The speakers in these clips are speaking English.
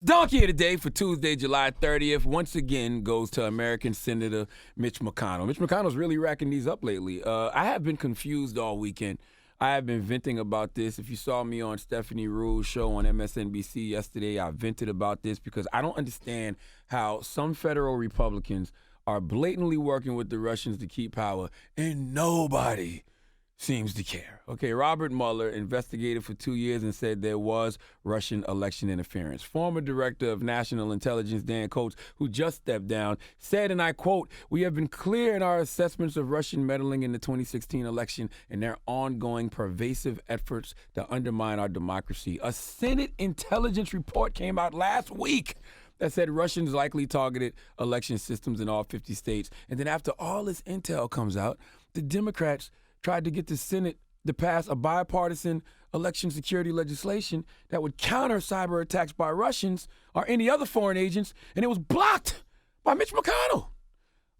Donkey of the Day for Tuesday, July 30th, once again goes to American Senator Mitch McConnell. Mitch McConnell's really racking these up lately. I have been confused all weekend. I have been venting about this. If you saw me on Stephanie Ruhl's show on MSNBC yesterday, I vented about this because I don't understand how some federal Republicans are blatantly working with the Russians to keep power, and nobody seems to care. Okay, Robert Mueller investigated for 2 years and said there was Russian election interference. Former Director of National Intelligence Dan Coats, who just stepped down, said, and I quote, "We have been clear in our assessments of Russian meddling in the 2016 election and their ongoing pervasive efforts to undermine our democracy." A Senate intelligence report came out last week that said Russians likely targeted election systems in all 50 states. And then after all this intel comes out, the Democrats tried to get the Senate to pass a bipartisan election security legislation that would counter cyber attacks by Russians or any other foreign agents, and it was blocked by Mitch McConnell.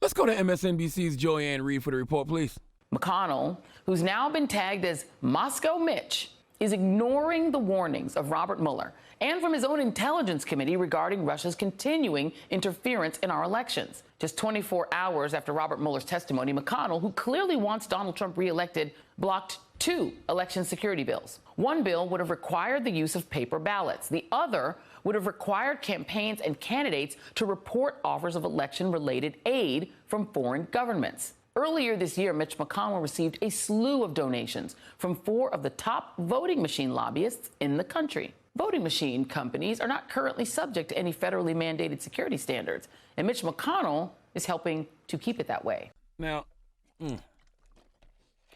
Let's go to MSNBC's Joanne Reed for the report, please. McConnell, who's now been tagged as Moscow Mitch, is ignoring the warnings of Robert Mueller and from his own intelligence committee regarding Russia's continuing interference in our elections. Just 24 hours after Robert Mueller's testimony, McConnell, who clearly wants Donald Trump reelected, blocked 2 election security bills. One bill would have required the use of paper ballots. The other would have required campaigns and candidates to report offers of election-related aid from foreign governments. Earlier this year, Mitch McConnell received a slew of donations from 4 of the top voting machine lobbyists in the country. Voting machine companies are not currently subject to any federally mandated security standards, and Mitch McConnell is helping to keep it that way. Now,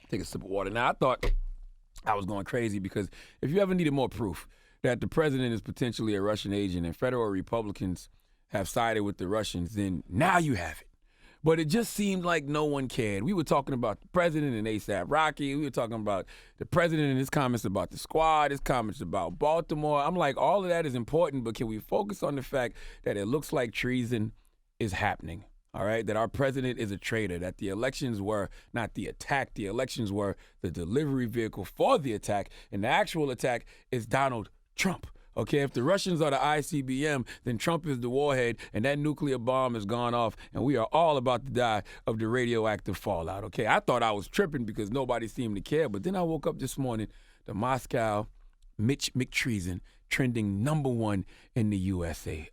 take a sip of water. Now, I thought I was going crazy because if you ever needed more proof that the president is potentially a Russian agent and federal Republicans have sided with the Russians, then now you have it. But it just seemed like no one cared. We were talking about the president and A$AP Rocky. We were talking about the president and his comments about the squad, his comments about Baltimore. I'm like, all of that is important, but can we focus on the fact that it looks like treason is happening, all right? That our president is a traitor, that the elections were not the attack. The elections were the delivery vehicle for the attack, and the actual attack is Donald Trump. Okay, if the Russians are the ICBM, then Trump is the warhead, and that nuclear bomb has gone off, and we are all about to die of the radioactive fallout. Okay, I thought I was tripping because nobody seemed to care, but then I woke up this morning, the Moscow Mitch McTreason trending #1 in the USA.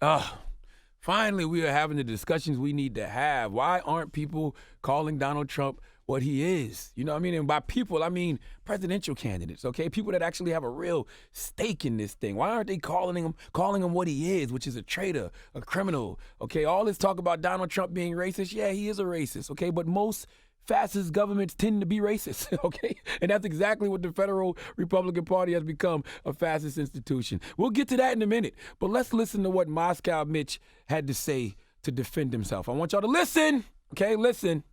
Finally, we are having the discussions we need to have. Why aren't people calling Donald Trump what he is? You know what I mean? And by people, I mean presidential candidates, okay? People that actually have a real stake in this thing. Why aren't they calling him what he is, which is a traitor, a criminal, okay? All this talk about Donald Trump being racist, yeah, he is a racist, okay? But most fascist governments tend to be racist, okay? And that's exactly what the federal Republican Party has become, a fascist institution. We'll get to that in a minute, but let's listen to what Moscow Mitch had to say to defend himself. I want y'all to listen, okay? Listen.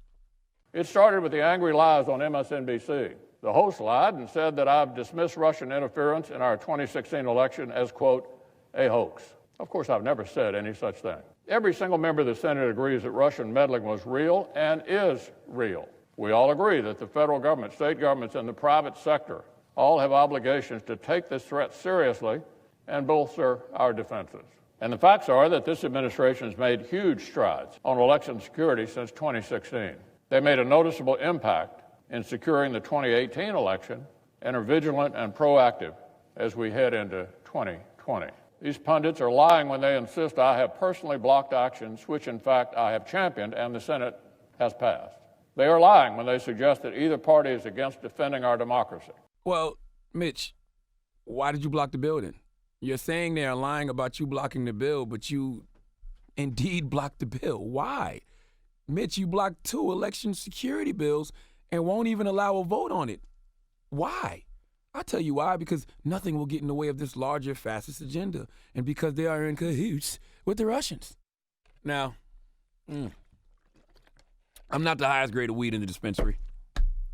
It started with the angry lies on MSNBC. The host lied and said that I've dismissed Russian interference in our 2016 election as, quote, a hoax. Of course, I've never said any such thing. Every single member of the Senate agrees that Russian meddling was real and is real. We all agree that the federal government, state governments, and the private sector all have obligations to take this threat seriously and bolster our defenses. And the facts are that this administration has made huge strides on election security since 2016. They made a noticeable impact in securing the 2018 election and are vigilant and proactive as we head into 2020. These pundits are lying when they insist I have personally blocked actions, which in fact I have championed and the Senate has passed. They are lying when they suggest that either party is against defending our democracy. Well, Mitch, why did you block the bill then? You're saying they are lying about you blocking the bill, but you indeed blocked the bill. Why? Mitch, you blocked 2 election security bills and won't even allow a vote on it. Why? I'll tell you why, because nothing will get in the way of this larger fascist agenda, and because they are in cahoots with the Russians. Now, I'm not the highest grade of weed in the dispensary.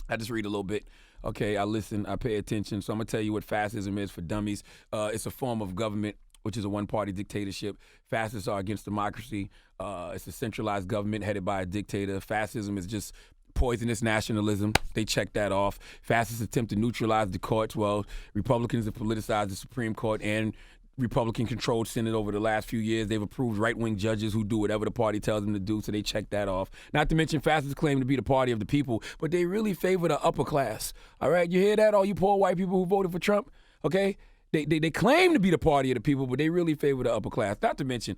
I just read a little bit. Okay, I listen, I pay attention, so I'm going to tell you what fascism is for dummies. It's a form of government, which is a one-party dictatorship. Fascists are against democracy. It's a centralized government headed by a dictator. Fascism is just poisonous nationalism. They check that off. Fascists attempt to neutralize the courts. Well, Republicans have politicized the Supreme Court and Republican-controlled Senate over the last few years. They've approved right-wing judges who do whatever the party tells them to do, so they check that off. Not to mention fascists claim to be the party of the people, but they really favor the upper class. All right, you hear that, all you poor white people who voted for Trump? Okay? They claim to be the party of the people, but they really favor the upper class. Not to mention,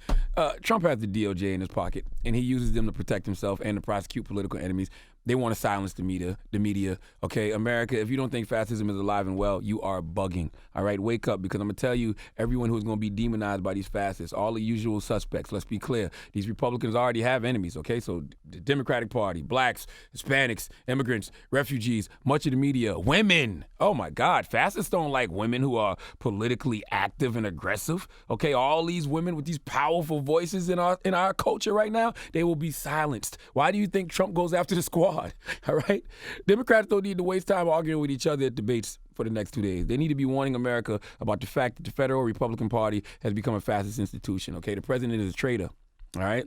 Trump has the DOJ in his pocket, and he uses them to protect himself and to prosecute political enemies. They want to silence the media. Okay, America, if you don't think fascism is alive and well, you are bugging. All right, wake up, because I'm going to tell you, everyone who's going to be demonized by these fascists, all the usual suspects, let's be clear, these Republicans already have enemies, okay? So the Democratic Party, blacks, Hispanics, immigrants, refugees, much of the media, women. Oh my God, fascists don't like women who are politically active and aggressive, okay? All these women with these powerful voices in our culture right now, they will be silenced. Why do you think Trump goes after the squad? All right? Democrats don't need to waste time arguing with each other at debates for the next 2 days. They need to be warning America about the fact that the federal Republican Party has become a fascist institution, okay? The president is a traitor, all right?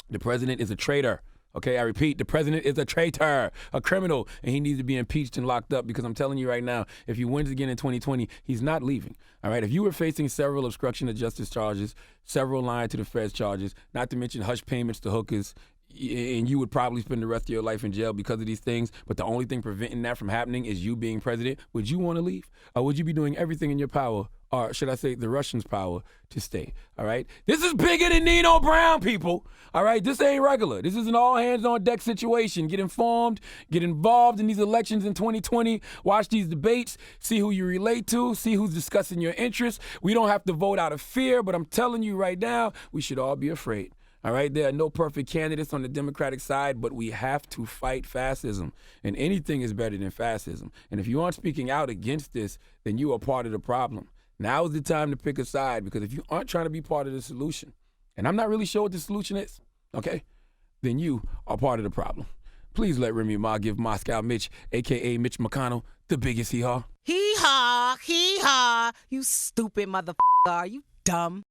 The president is a traitor. Okay, I repeat, the president is a traitor, a criminal, and he needs to be impeached and locked up, because I'm telling you right now, if he wins again in 2020, he's not leaving. All right, if you were facing several obstruction of justice charges, several lying to the feds charges, not to mention hush payments to hookers, and you would probably spend the rest of your life in jail because of these things, but the only thing preventing that from happening is you being president, would you want to leave? Or would you be doing everything in your power, or should I say the Russians' power, to stay? All right? This is bigger than Nino Brown, people. All right? This ain't regular. This is an all-hands-on-deck situation. Get informed, get involved in these elections in 2020, watch these debates, see who you relate to, see who's discussing your interests. We don't have to vote out of fear, but I'm telling you right now, we should all be afraid. All right, there are no perfect candidates on the Democratic side, but we have to fight fascism. And anything is better than fascism. And if you aren't speaking out against this, then you are part of the problem. Now is the time to pick a side, because if you aren't trying to be part of the solution, and I'm not really sure what the solution is, okay, then you are part of the problem. Please let Remy Ma give Moscow Mitch, a.k.a. Mitch McConnell, the biggest hee-haw. Hee-haw, hee-haw, you stupid motherfucker, you dumb.